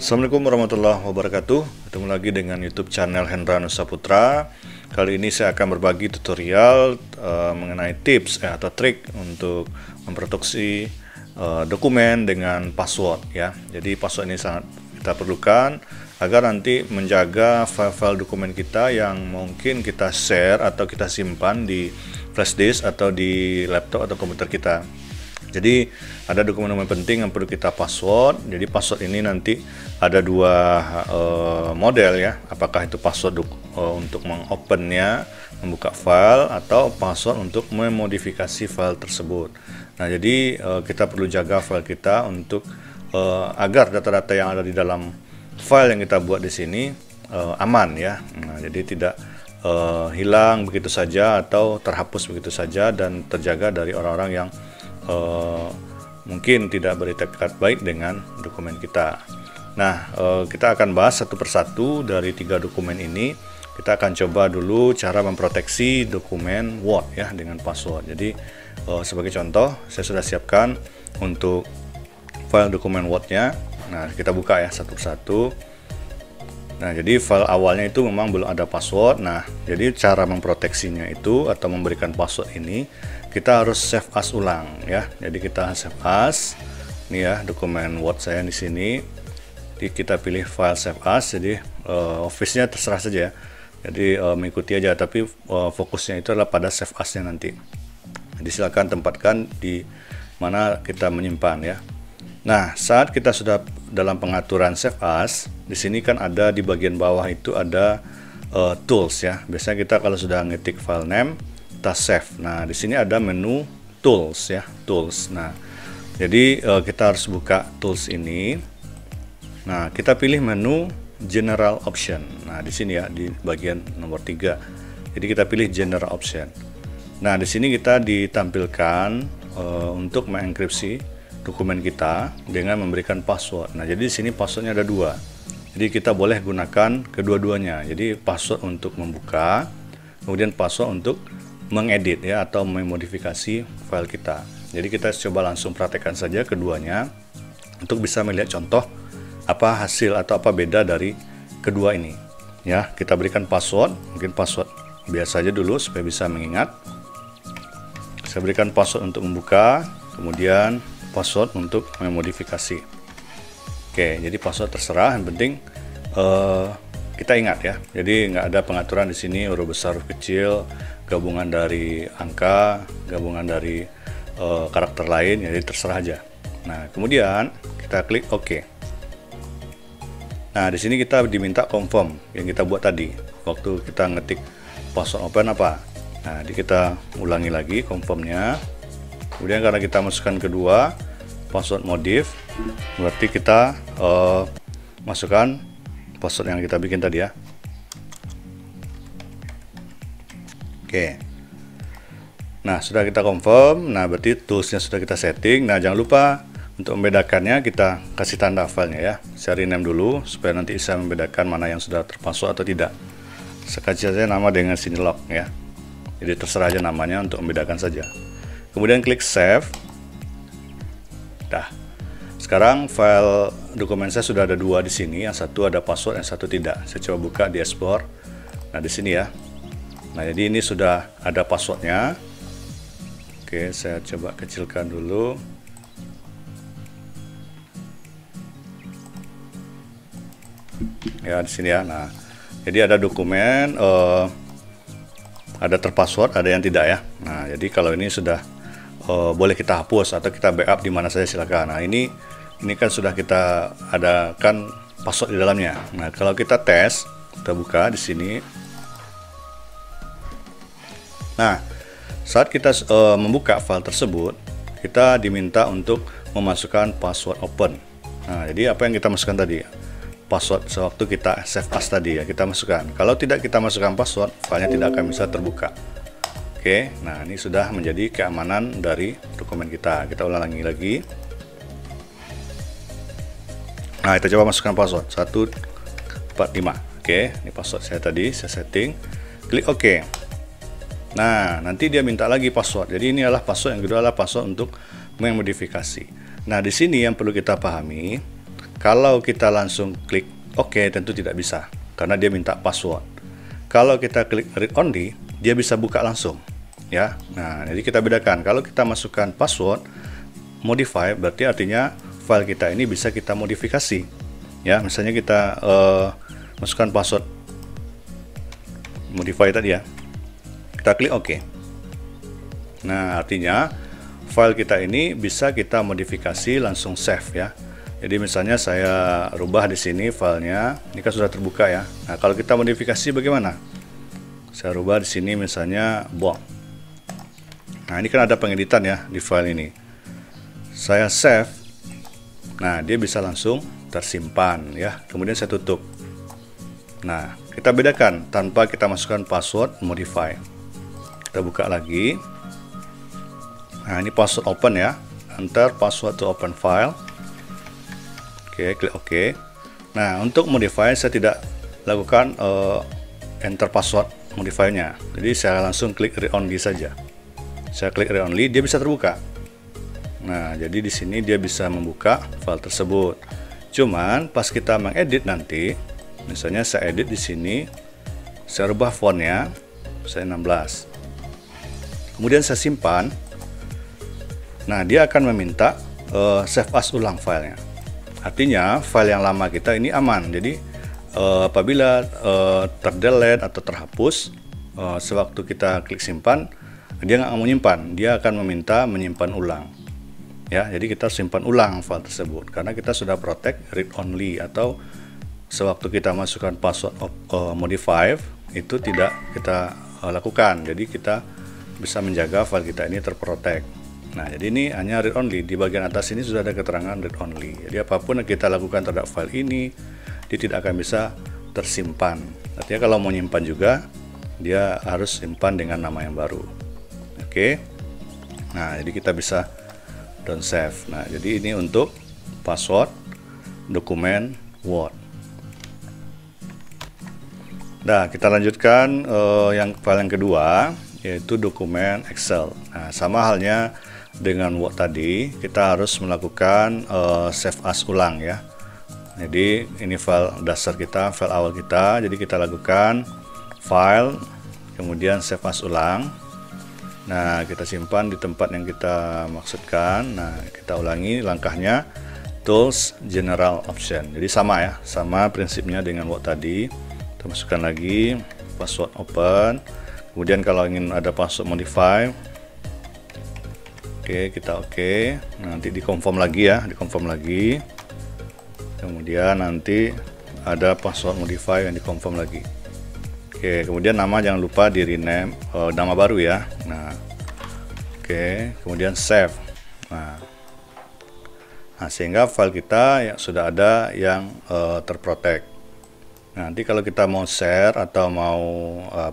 Assalamualaikum warahmatullahi wabarakatuh. Ketemu lagi dengan YouTube channel Hendra Nusa Putra. Kali ini saya akan berbagi tutorial mengenai tips atau trik untuk memproteksi dokumen dengan password ya. Jadi password ini sangat kita perlukan agar nanti menjaga file-file dokumen kita yang mungkin kita share atau kita simpan di flash disk atau di laptop atau komputer kita. Jadi ada dokumen-dokumen penting yang perlu kita password. Jadi password ini nanti ada dua model ya. Apakah itu password untuk mengopennya, membuka file, atau password untuk memodifikasi file tersebut. Nah, jadi kita perlu jaga file kita untuk agar data-data yang ada di dalam file yang kita buat di sini aman ya. Nah, jadi tidak hilang begitu saja atau terhapus begitu saja dan terjaga dari orang-orang yang mungkin tidak beretikat baik dengan dokumen kita. Nah, kita akan bahas satu persatu dari 3 dokumen ini. Kita akan coba dulu cara memproteksi dokumen Word ya dengan password. Jadi sebagai contoh, saya sudah siapkan untuk file dokumen Word-nya. Nah, kita buka ya satu persatu. Nah, jadi file awalnya itu memang belum ada password. Nah, jadi cara memproteksinya itu atau memberikan password ini kita harus save as ulang ya. Jadi kita save as. Ini ya dokumen Word saya di sini. Jadi kita pilih file save as. Jadi office-nya terserah saja ya. Jadi mengikuti aja, tapi fokusnya itu adalah pada save as-nya nanti. Jadi silakan tempatkan di mana kita menyimpan ya. Nah, saat kita sudah dalam pengaturan save as, di sini kan ada di bagian bawah itu ada tools ya. Biasanya kita kalau sudah ngetik file name, kita save. Nah, di sini ada menu tools ya, tools. Nah, jadi kita harus buka tools ini. Nah, kita pilih menu general option. Nah, di sini ya di bagian nomor 3. Jadi kita pilih general option. Nah, di sini kita ditampilkan untuk mengenkripsi dokumen kita dengan memberikan password. Nah, jadi di sini passwordnya ada 2. Jadi kita boleh gunakan kedua-duanya. Jadi password untuk membuka, kemudian password untuk mengedit ya atau memodifikasi file kita. Jadi kita coba langsung praktekkan saja keduanya untuk bisa melihat contoh apa hasil atau apa beda dari kedua ini. Ya, kita berikan password, mungkin password biasa aja dulu supaya bisa mengingat. Saya berikan password untuk membuka, kemudian password untuk memodifikasi. Oke, jadi password terserah, yang penting kita ingat ya. Jadi nggak ada pengaturan di sini huruf besar, huruf kecil, gabungan dari angka, gabungan dari karakter lain, jadi terserah aja. Nah, kemudian kita klik OK. Nah, di sini kita diminta confirm yang kita buat tadi. Waktu kita ngetik password open apa? Nah, jadi kita ulangi lagi confirmnya. Kemudian karena kita masukkan kedua password modif, berarti kita masukkan password yang kita bikin tadi ya. Oke. Nah, sudah kita confirm. Nah, berarti toolsnya sudah kita setting. Nah, jangan lupa untuk membedakannya kita kasih tanda filenya ya. Saya rename dulu supaya nanti bisa membedakan mana yang sudah terpassword atau tidak. Saya kasih saja nama dengan Sinilog ya. Jadi terserah aja namanya untuk membedakan saja. Kemudian klik save. Dah. Sekarang file dokumen saya sudah ada 2 di sini. Yang satu ada password, yang satu tidak. Saya coba buka di export. Nah, di sini ya. Nah, jadi ini sudah ada passwordnya. Oke, saya coba kecilkan dulu. Ya, di sini ya. Nah, jadi ada dokumen ada terpassword, ada yang tidak ya. Nah, jadi kalau ini sudah boleh kita hapus atau kita backup di mana saja silakan. Nah, ini kan sudah kita adakan password di dalamnya. Nah, kalau kita tes, kita buka di sini. Nah, saat kita membuka file tersebut, kita diminta untuk memasukkan password open. Nah, jadi apa yang kita masukkan tadi? Password sewaktu kita save as tadi ya, kita masukkan. Kalau tidak kita masukkan password, filenya tidak akan bisa terbuka. Oke, nah ini sudah menjadi keamanan dari dokumen kita. Kita ulangi lagi. Nah, kita coba masukkan password 145. Oke, ini password saya tadi, saya setting. Klik OK. Nah, nanti dia minta lagi password. Jadi ini adalah password yang kedua, adalah password untuk memodifikasi. Nah, di sini yang perlu kita pahami, Kalau kita langsung klik OK, tentu tidak bisa karena dia minta password. Kalau kita klik read only, dia bisa buka langsung, ya. Nah, jadi kita bedakan. Kalau kita masukkan password modify, berarti artinya file kita ini bisa kita modifikasi, ya. Misalnya kita masukkan password modify tadi, ya. Kita klik OK. Nah, artinya file kita ini bisa kita modifikasi langsung save, ya. Jadi misalnya saya rubah di sini filenya, ini kan sudah terbuka, ya. Nah, kalau kita modifikasi bagaimana? Saya rubah di sini misalnya bold. Nah, ini kan ada pengeditan, ya, di file ini. Saya save. Nah, dia bisa langsung tersimpan, ya. Kemudian saya tutup. Nah, kita bedakan tanpa kita masukkan password modify. Kita buka lagi. Nah, ini password open, ya. Enter password to open file. Oke, klik OK. Nah, untuk modify saya tidak lakukan enter password modify-nya. Jadi saya langsung klik read only saja. Saya klik read only, dia bisa terbuka. Nah, jadi di sini dia bisa membuka file tersebut. Cuman pas kita mengedit nanti, misalnya saya edit di sini, saya rubah fontnya, saya 16. Kemudian saya simpan. Nah, dia akan meminta save as ulang filenya. Artinya file yang lama kita ini aman. Jadi apabila terdelete atau terhapus, sewaktu kita klik simpan, dia nggak mau menyimpan. Dia akan meminta menyimpan ulang. Ya, jadi kita simpan ulang file tersebut karena kita sudah protect read only, atau sewaktu kita masukkan password modify itu tidak kita lakukan. Jadi kita bisa menjaga file kita ini terprotect. Nah, jadi ini hanya read only. Di bagian atas ini sudah ada keterangan read only. Jadi apapun yang kita lakukan terhadap file ini, dia tidak akan bisa tersimpan. Artinya kalau mau nyimpan juga, dia harus simpan dengan nama yang baru. Oke. Nah, jadi kita bisa don't save. Nah, jadi ini untuk password dokumen Word. Nah, kita lanjutkan yang file yang kedua, yaitu dokumen Excel. Nah, sama halnya dengan Word tadi, kita harus melakukan save as ulang, ya. Jadi ini file dasar kita, file awal kita. Jadi kita lakukan file, kemudian save as ulang. Nah, kita simpan di tempat yang kita maksudkan. Nah, kita ulangi langkahnya. Tools, General Option. Jadi sama, ya, sama prinsipnya dengan Word tadi. Kita masukkan lagi password open. Kemudian kalau ingin ada password modify, oke, kita oke. Nanti dikonfirm lagi, ya, dikonfirm lagi. Kemudian nanti ada password modify yang dikonfirm lagi. Oke, kemudian nama jangan lupa di rename, nama baru, ya. Nah, oke, kemudian save. Nah, sehingga file kita yang sudah ada yang terprotect. Nanti kalau kita mau share atau mau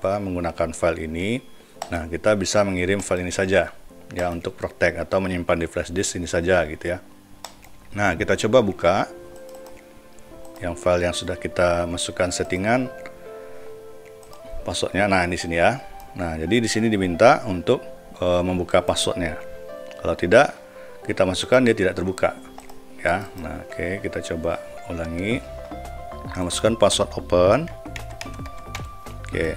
menggunakan file ini, nah kita bisa mengirim file ini saja, ya, untuk protect atau menyimpan di flash disk ini saja, gitu, ya. Nah, kita coba buka yang file yang sudah kita masukkan settingan passwordnya. Nah, di sini, ya. Nah, jadi di sini diminta untuk membuka passwordnya. Kalau tidak, kita masukkan, dia tidak terbuka, ya. Nah, oke, kita coba ulangi. Nah, masukkan password open. Oke.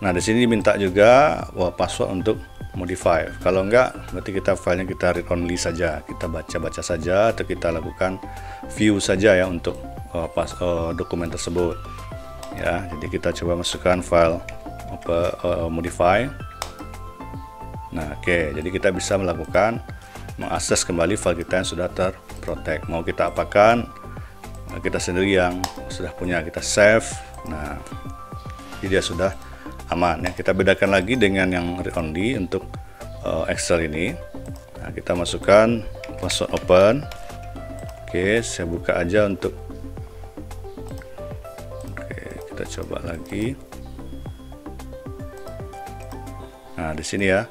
Nah, di sini diminta juga password untuk modify. Kalau enggak, berarti kita filenya kita read only saja, kita baca-baca saja, atau kita lakukan view saja, ya, untuk dokumen tersebut, ya. Jadi kita coba masukkan file modify. Nah, oke, jadi kita bisa melakukan mengakses kembali file kita yang sudah terprotect. Mau kita apakan, kita sendiri yang sudah punya, kita save. Nah, jadi dia sudah aman, ya. Kita bedakan lagi dengan yang read only untuk Excel ini. Nah, kita masukkan password open. Oke, saya buka aja untuk. Oke, kita coba lagi. Nah, di sini, ya.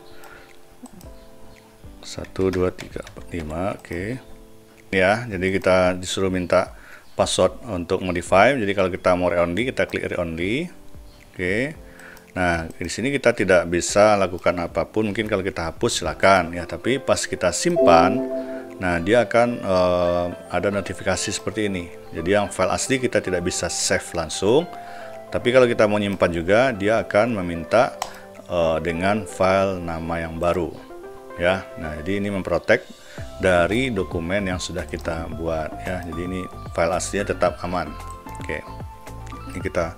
1 2 3 4 5. Oke. Ya, jadi kita disuruh minta password untuk modify. Jadi kalau kita mau read only, kita klik read only. Oke. Nah, di sini kita tidak bisa lakukan apapun. Mungkin kalau kita hapus silakan, ya, tapi pas kita simpan, Nah, dia akan ada notifikasi seperti ini. Jadi yang file asli kita tidak bisa save langsung, tapi kalau kita mau nyimpan juga, dia akan meminta dengan file nama yang baru. Ya, nah jadi ini memprotek dari dokumen yang sudah kita buat. Ya, jadi ini file aslinya tetap aman. Oke, ini kita.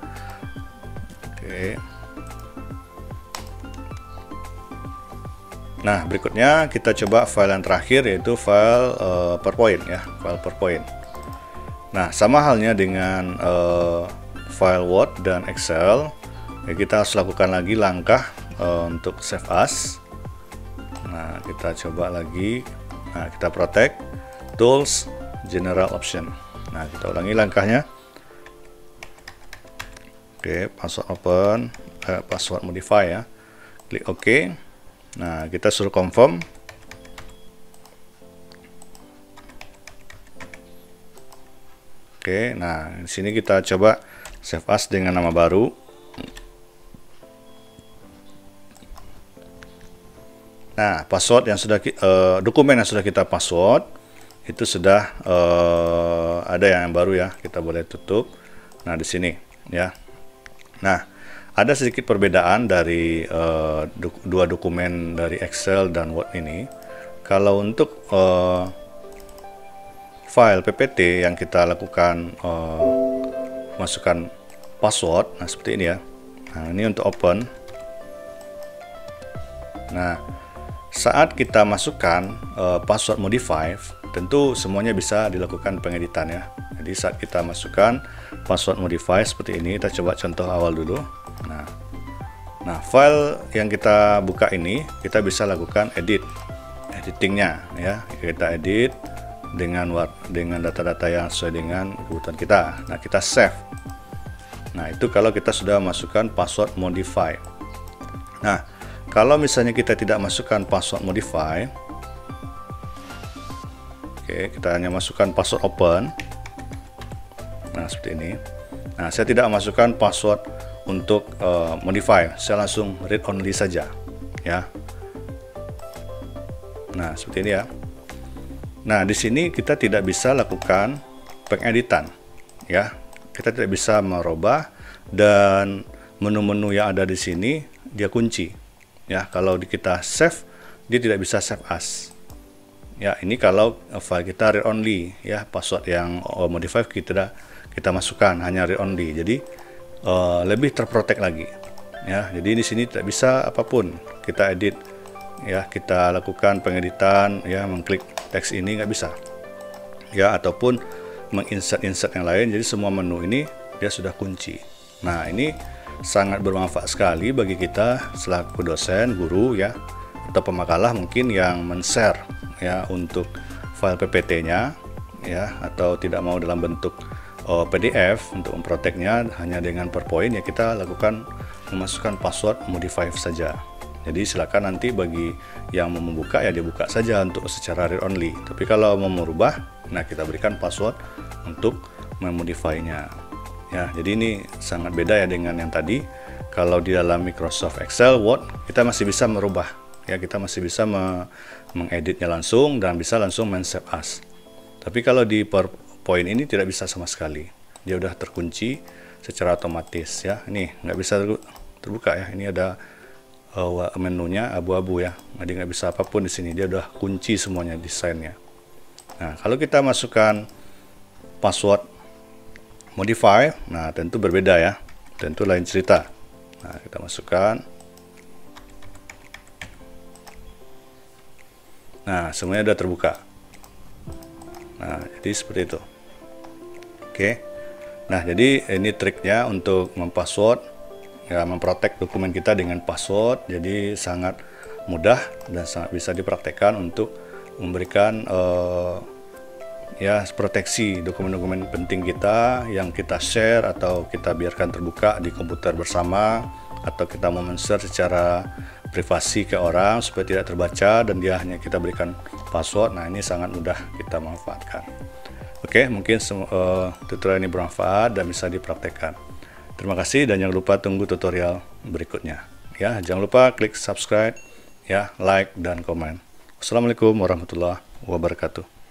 Oke. Nah, berikutnya kita coba file yang terakhir, yaitu file PowerPoint ya, file PowerPoint. Nah, sama halnya dengan file Word dan Excel, ya, kita harus lakukan lagi langkah untuk save as. Nah, kita coba lagi. Nah, kita protect, tools, general option. Nah, kita ulangi langkahnya. Oke, password open, password modify ya. Klik OK. Nah, kita suruh confirm. Oke, nah di sini kita coba save as dengan nama baru. Nah, password yang sudah dokumen yang sudah kita password itu sudah ada yang baru ya. Kita boleh tutup. Nah, di sini ya. Nah, ada sedikit perbedaan dari dua dokumen dari Excel dan Word ini. Kalau untuk file PPT yang kita lakukan masukkan password, nah seperti ini ya. Nah, ini untuk open. Nah, saat kita masukkan password modify, tentu semuanya bisa dilakukan pengeditan ya. Jadi saat kita masukkan password modify seperti ini, kita coba contoh awal dulu. Nah, file yang kita buka ini kita bisa lakukan editingnya ya. Kita edit dengan data-data yang sesuai dengan kebutuhan kita. Nah, kita save. Nah, itu kalau kita sudah masukkan password modify. Nah, kalau misalnya kita tidak masukkan password modify, oke, kita hanya masukkan password open. Nah, seperti ini. Nah, saya tidak masukkan password untuk modify, saya langsung read only saja ya. Nah, seperti ini ya. Nah, di sini kita tidak bisa lakukan pengeditan ya. Kita tidak bisa merubah, dan menu-menu yang ada di sini dia kunci ya. Kalau kita save, dia tidak bisa save as ya. Ini kalau file kita read only ya, password yang modify kita masukkan hanya read only, jadi lebih terprotek lagi ya. Jadi di sini tidak bisa apapun kita edit ya, kita lakukan pengeditan ya, mengklik teks ini nggak bisa ya, ataupun menginsert yang lain. Jadi semua menu ini dia sudah kunci. Nah, ini sangat bermanfaat sekali bagi kita selaku dosen, guru ya, atau pemakalah mungkin yang men-share ya untuk file PPT-nya ya, atau tidak mau dalam bentuk PDF untuk memproteknya hanya dengan PowerPoint ya, kita lakukan memasukkan password modify saja. Jadi silakan nanti bagi yang mau membuka ya, dibuka saja untuk secara read only. Tapi kalau mau merubah, nah kita berikan password untuk memodify-nya ya. Jadi ini sangat beda ya dengan yang tadi. Kalau di dalam Microsoft Excel, Word, kita masih bisa merubah ya, kita masih bisa mengeditnya langsung dan bisa langsung men-save as. Tapi kalau di PowerPoint ini tidak bisa sama sekali, dia udah terkunci secara otomatis ya. Ini nggak bisa terbuka ya, ini ada menunya abu-abu ya, jadi nggak bisa apapun di sini, dia udah kunci semuanya desainnya. Nah, kalau kita masukkan password modify, nah tentu berbeda ya, tentu lain cerita. Nah, kita masukkan. Nah, semuanya udah terbuka. Nah, jadi seperti itu. Oke. Nah, jadi ini triknya untuk mempassword ya, memprotek dokumen kita dengan password. Jadi sangat mudah dan sangat bisa dipraktekkan untuk memberikan ya proteksi dokumen-dokumen penting kita yang kita share atau kita biarkan terbuka di komputer bersama, atau kita mau men-share secara privasi ke orang supaya tidak terbaca dan dia hanya kita berikan password. Nah, ini sangat mudah kita manfaatkan. Oke, mungkin tutorial ini bermanfaat dan bisa dipraktekkan. Terima kasih dan jangan lupa tunggu tutorial berikutnya. Ya, jangan lupa klik subscribe, ya, like dan komen. Wassalamualaikum warahmatullahi wabarakatuh. wabarakatuh.